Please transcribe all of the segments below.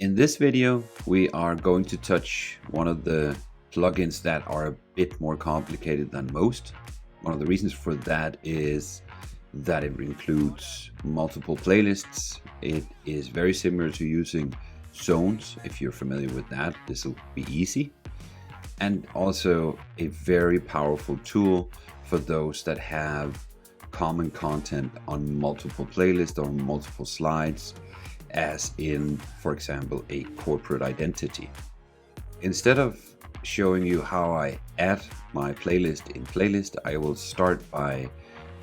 In this video, we are going to touch one of the plugins that are a bit more complicated than most. One of the reasons for that is that it includes multiple playlists. It is very similar to using zones. If you're familiar with that, this will be easy. And also a very powerful tool for those that have common content on multiple playlists or multiple slides, as in, for example, a corporate identity. Instead of showing you how I add my playlist in playlist, I will start by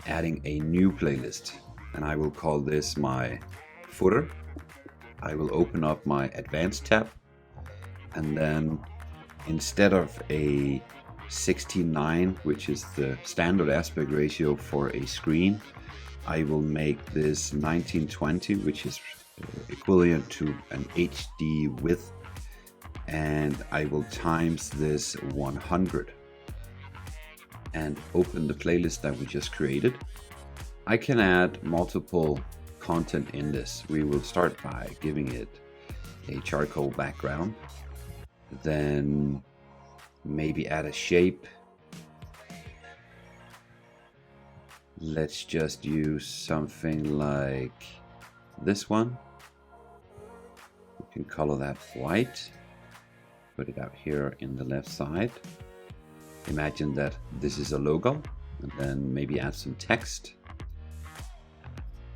adding a new playlist, and I will call this my footer. I will open up my advanced tab, and then instead of a 16:9, which is the standard aspect ratio for a screen, I will make this 1920, which is equivalent to an HD width, and I will times this 100 and open the playlist that we just created. I can add multiple content in this. We will start by giving it a charcoal background, then maybe add a shape. Let's just use something like this one. We can color that white, put it out here in the left side. Imagine that this is a logo, and then maybe add some text,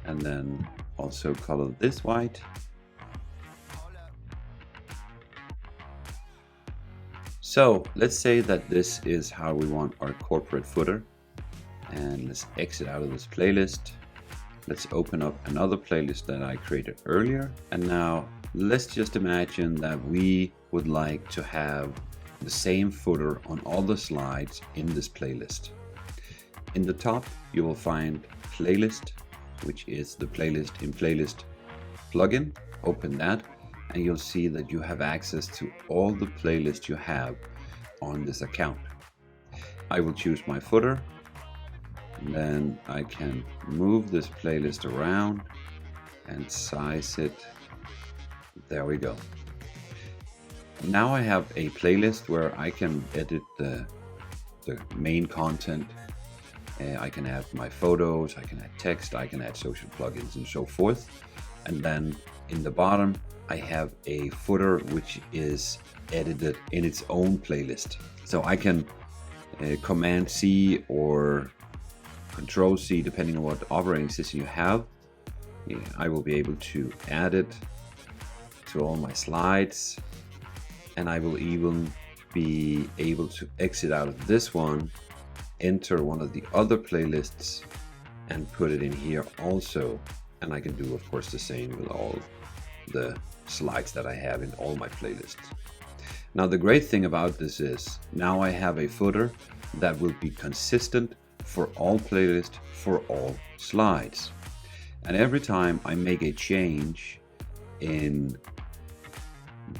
and then also color this white. So let's say that this is how we want our corporate footer, and let's exit out of this playlist. Let's open up another playlist that I created earlier, and now let's just imagine that we would like to have the same footer on all the slides in this playlist. In the top you will find playlist, which is the playlist in playlist plugin. Open that and you'll see that you have access to all the playlists you have on this account. I will choose my footer, and then I can move this playlist around and size it. There we go. Now I have a playlist where I can edit the main content. I can add my photos, I can add text, I can add social plugins and so forth. And then in the bottom I have a footer which is edited in its own playlist. So I can Command C or Control C, depending on what operating system you have. I will be able to add it to all my slides, and I will even be able to exit out of this one, enter one of the other playlists and put it in here also. And I can do, of course, the same with all the slides that I have in all my playlists. Now the great thing about this is now I have a footer that will be consistent for all playlists, for all slides. And every time I make a change in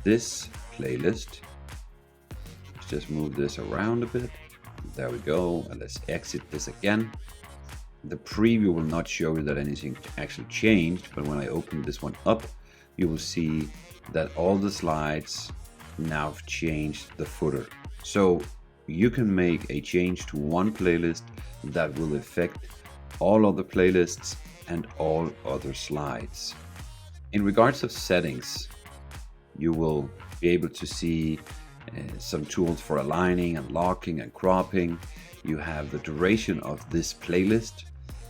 this playlist, let's just move this around a bit. There we go. And let's exit this again. The preview will not show you that anything actually changed, but when I open this one up, you will see that all the slides now have changed the footer. So you can make a change to one playlist that will affect all other playlists and all other slides. In regards of settings, you will be able to see some tools for aligning and locking and cropping. You have the duration of this playlist.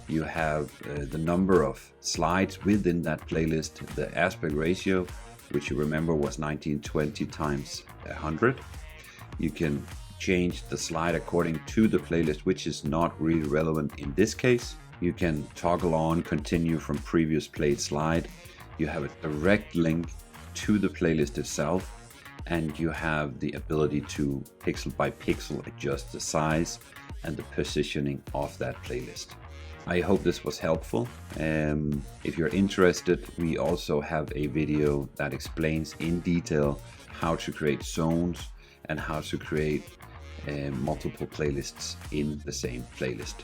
You have the number of slides within that playlist, the aspect ratio, which you remember was 1920 times 100. You can change the slide according to the playlist, which is not really relevant in this case. You can toggle on continue from previous played slide. You have a direct link to the playlist itself, and you have the ability to pixel by pixel adjust the size and the positioning of that playlist. I hope this was helpful. If you're interested, we also have a video that explains in detail how to create zones and how to create multiple playlists in the same playlist.